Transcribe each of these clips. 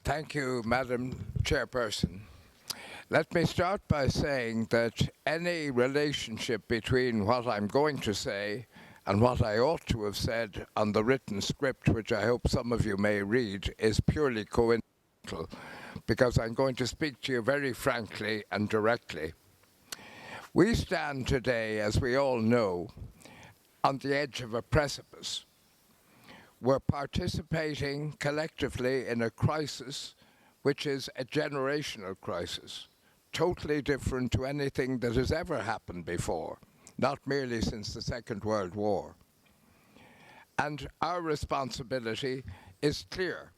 Thank you, Madam Chairperson. Let me start by saying that any relationship between what I'm going to say and what I ought to have said on the written script, which I hope some of you may read, is purely coincidental, because I'm going to speak to you very frankly and directly. We stand today, as we all know, on the edge of a precipice. We're participating collectively in a crisis which is a generational crisis, totally different to anything that has ever happened before, not merely since the Second World War. And our responsibility is clear.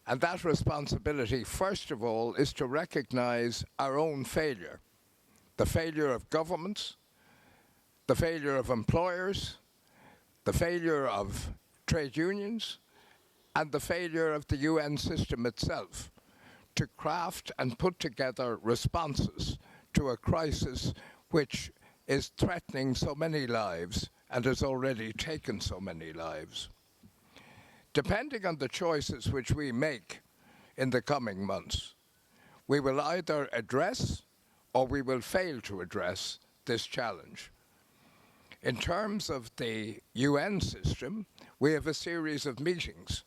And that responsibility, first of all, is to recognize our own failure, the failure of governments, the failure of employers, the failure of trade unions, and the failure of the UN system itself to craft and put together responses to a crisis which is threatening so many lives and has already taken so many lives. Depending on the choices which we make in the coming months, we will either address or we will fail to address this challenge. In terms of the UN system, we have a series of meetings,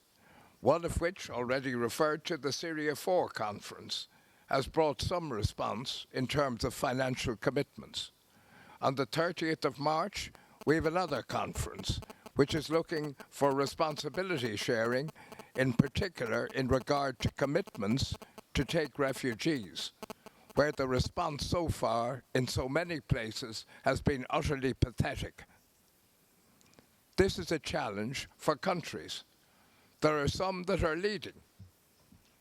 one of which, already referred to, the Syria 4 conference, has brought some response in terms of financial commitments. On the 30th of March, we have another conference, which is looking for responsibility sharing, in particular in regard to commitments to take refugees, where the response so far in so many places has been utterly pathetic. This is a challenge for countries. There are some that are leading.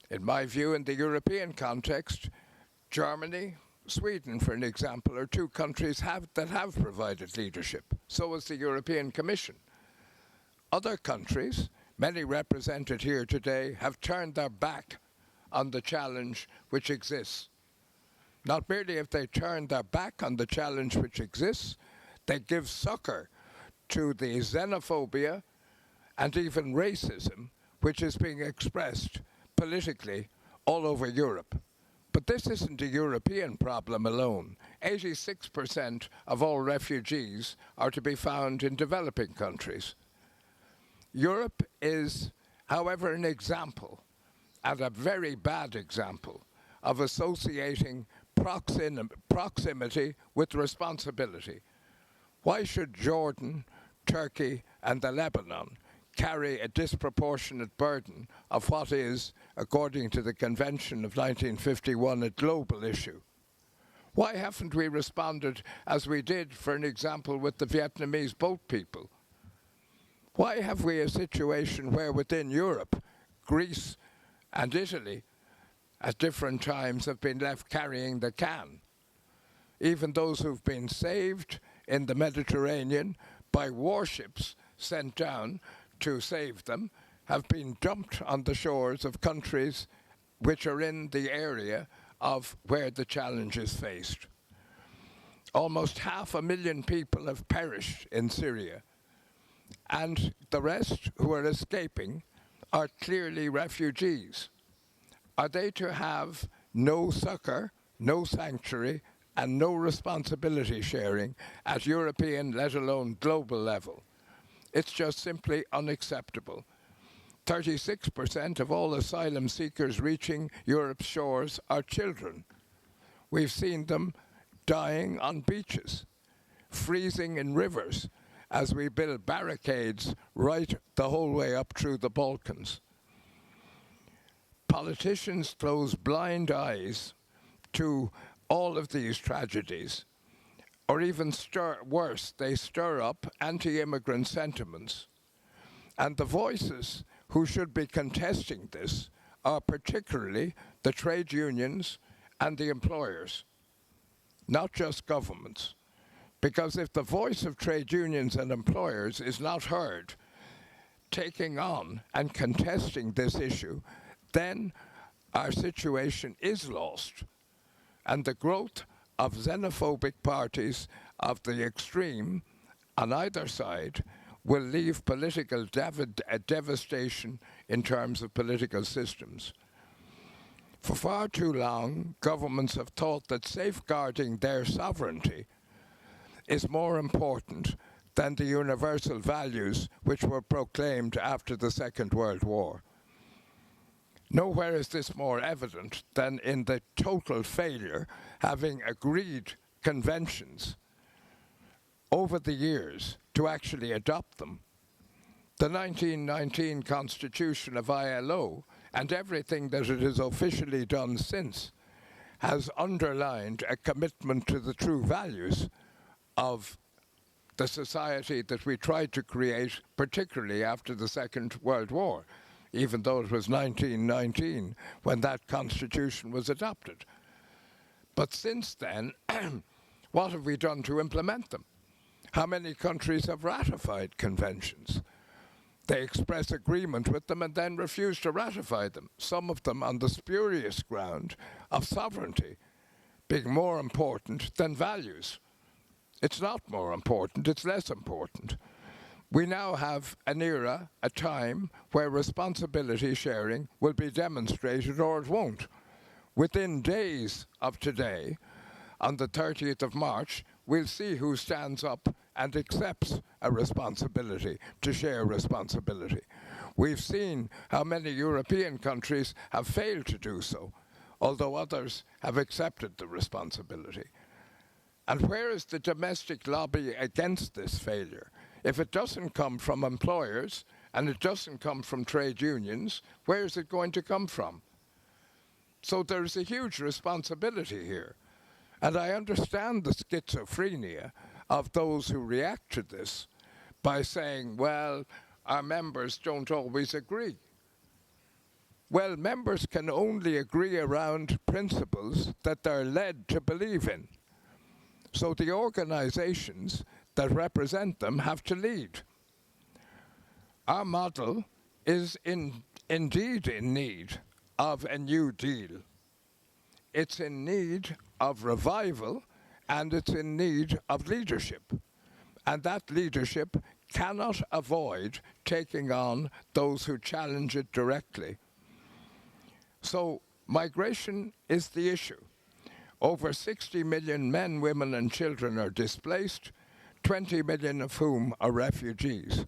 In my view, in the European context, Germany, Sweden, for an example, are two countries that have provided leadership. So has the European Commission. Other countries, many represented here today, have turned their back on the challenge which exists. Not merely have they turned their back on the challenge which exists, they give succor to the xenophobia and even racism which is being expressed politically all over Europe. But this isn't a European problem alone. 86% of all refugees are to be found in developing countries. Europe is, however, an example, and a very bad example, of associating proximity with responsibility. Why should Jordan, Turkey, and the Lebanon carry a disproportionate burden of what is, according to the Convention of 1951, a global issue? Why haven't we responded as we did, for an example, with the Vietnamese boat people? Why have we a situation where within Europe, Greece and Italy at different times have been left carrying the can? Even those who've been saved in the Mediterranean by warships sent down to save them have been dumped on the shores of countries which are in the area of where the challenge is faced. Almost 500,000 people have perished in Syria, and the rest who are escaping are clearly refugees. Are they to have no succor, no sanctuary, and no responsibility sharing at European, let alone global level? It's just simply unacceptable. 36% of all asylum seekers reaching Europe's shores are children. We've seen them dying on beaches, freezing in rivers, as we build barricades right the whole way up through the Balkans. Politicians close blind eyes to all of these tragedies, or even worse, they stir up anti-immigrant sentiments. And the voices who should be contesting this are particularly the trade unions and the employers, not just governments. Because if the voice of trade unions and employers is not heard, taking on and contesting this issue, then our situation is lost. And the growth of xenophobic parties of the extreme on either side will leave political devastation in terms of political systems. For far too long, governments have thought that safeguarding their sovereignty is more important than the universal values which were proclaimed after the Second World War. Nowhere is this more evident than in the total failure, having agreed conventions over the years, to actually adopt them. The 1919 Constitution of ILO and everything that it has officially done since has underlined a commitment to the true values of the society that we tried to create, particularly after the Second World War, even though it was 1919 when that constitution was adopted. But since then, what have we done to implement them? How many countries have ratified conventions? They express agreement with them and then refuse to ratify them, some of them on the spurious ground of sovereignty being more important than values. It's not more important, it's less important. We now have an era, a time, where responsibility sharing will be demonstrated or it won't. Within days of today, on the 30th of March, we'll see who stands up and accepts a responsibility to share responsibility. We've seen how many European countries have failed to do so, although others have accepted the responsibility. And where is the domestic lobby against this failure? If it doesn't come from employers and it doesn't come from trade unions, where is it going to come from? So there's a huge responsibility here. And I understand the schizophrenia of those who react to this by saying, well, our members don't always agree. Well, members can only agree around principles that they're led to believe in. So the organizations that represent them have to lead. Our model is indeed in need of a new deal. It's in need of revival, and it's in need of leadership. And that leadership cannot avoid taking on those who challenge it directly. So migration is the issue. Over 60 million men, women and children are displaced, 20 million of whom are refugees.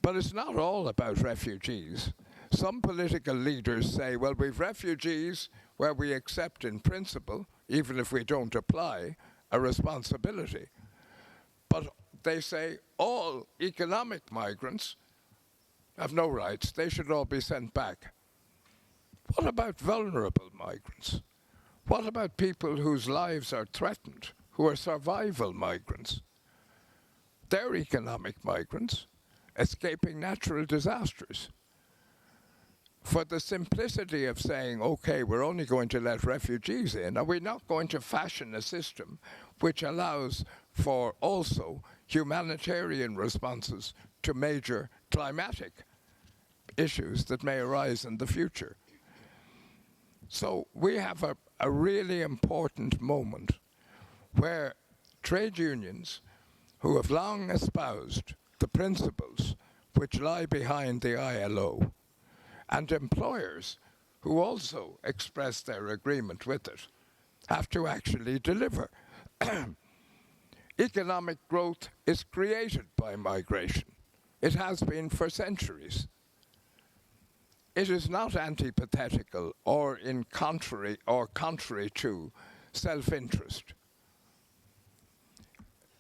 But it's not all about refugees. Some political leaders say, well, we've refugees where we accept in principle, even if we don't apply, a responsibility. But they say all economic migrants have no rights. They should all be sent back. What about vulnerable migrants? What about people whose lives are threatened, who are survival migrants? They're economic migrants escaping natural disasters. For the simplicity of saying, okay, we're only going to let refugees in, are we not going to fashion a system which allows for also humanitarian responses to major climatic issues that may arise in the future? So we have a really important moment where trade unions who have long espoused the principles which lie behind the ILO and employers who also express their agreement with it have to actually deliver. Economic growth is created by migration. It has been for centuries. It is not antithetical or contrary to self-interest.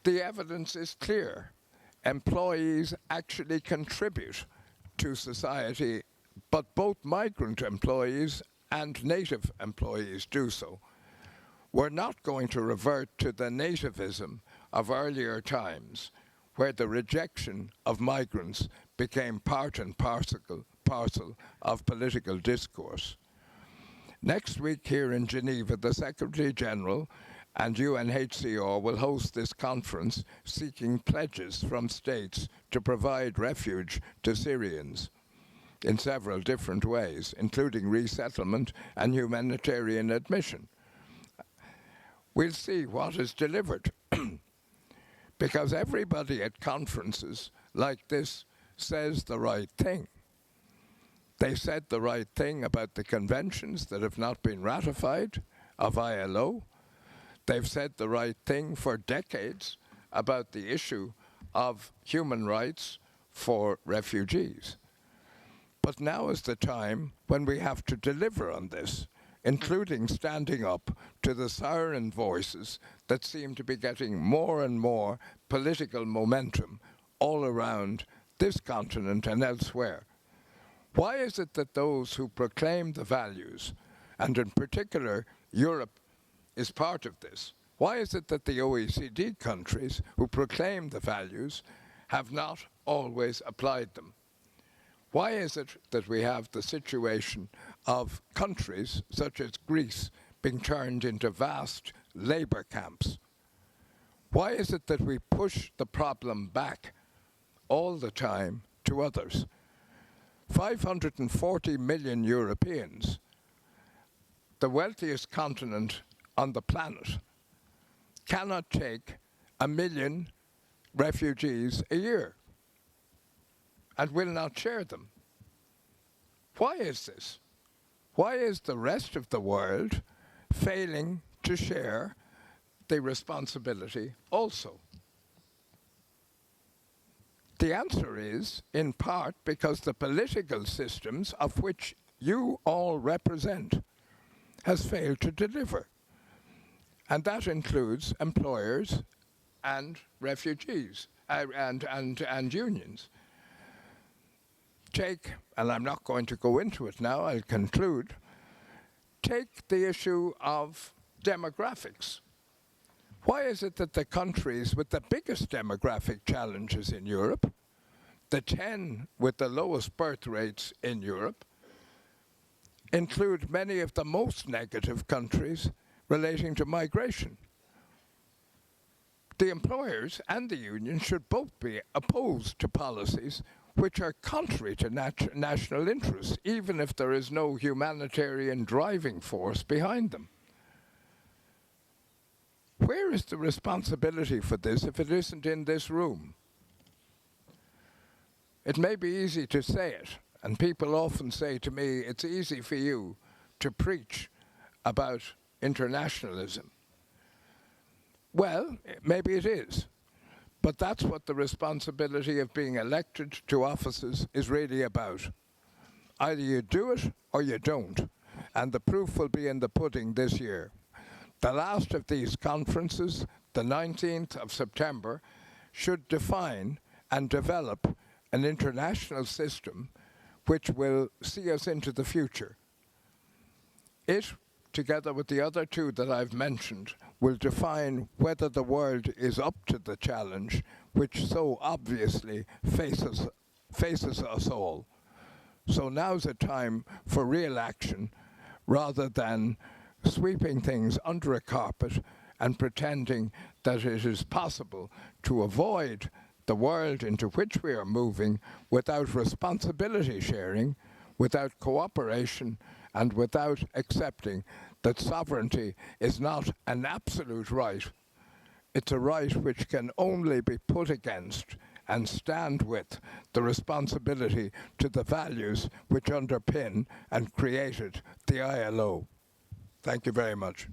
The evidence is clear. Employees actually contribute to society, but both migrant employees and native employees do so. We're not going to revert to the nativism of earlier times, where the rejection of migrants became part and parcel of political discourse. Next week here in Geneva, the Secretary General and UNHCR will host this conference seeking pledges from states to provide refuge to Syrians in several different ways, including resettlement and humanitarian admission. We'll see what is delivered, because everybody at conferences like this says the right thing. They said the right thing about the conventions that have not been ratified of ILO. They've said the right thing for decades about the issue of human rights for refugees. But now is the time when we have to deliver on this, including standing up to the siren voices that seem to be getting more and more political momentum all around this continent and elsewhere. Why is it that those who proclaim the values, and in particular Europe is part of this, why is it that the OECD countries who proclaim the values have not always applied them? Why is it that we have the situation of countries such as Greece being turned into vast labour camps? Why is it that we push the problem back all the time to others? 540 million Europeans, the wealthiest continent on the planet, cannot take 1 million refugees a year and will not share them. Why is this? Why is the rest of the world failing to share the responsibility also? The answer is, in part, because the political systems of which you all represent has failed to deliver. And that includes employers and refugees and unions. Take, and I'm not going to go into it now, I'll conclude, take the issue of demographics. Why is it that the countries with the biggest demographic challenges in Europe, the 10 with the lowest birth rates in Europe, include many of the most negative countries relating to migration? The employers and the unions should both be opposed to policies which are contrary to national interests, even if there is no humanitarian driving force behind them. Where is the responsibility for this if it isn't in this room? It may be easy to say it, and people often say to me, it's easy for you to preach about internationalism. Well, maybe it is, but that's what the responsibility of being elected to offices is really about. Either you do it or you don't, and the proof will be in the pudding this year. The last of these conferences, the 19th of September, should define and develop an international system which will see us into the future. It, together with the other two that I've mentioned, will define whether the world is up to the challenge which so obviously faces us all. So now's a time for real action rather than sweeping things under a carpet and pretending that it is possible to avoid the world into which we are moving without responsibility sharing, without cooperation, and without accepting that sovereignty is not an absolute right. It's a right which can only be put against and stand with the responsibility to the values which underpin and created the ILO. Thank you very much.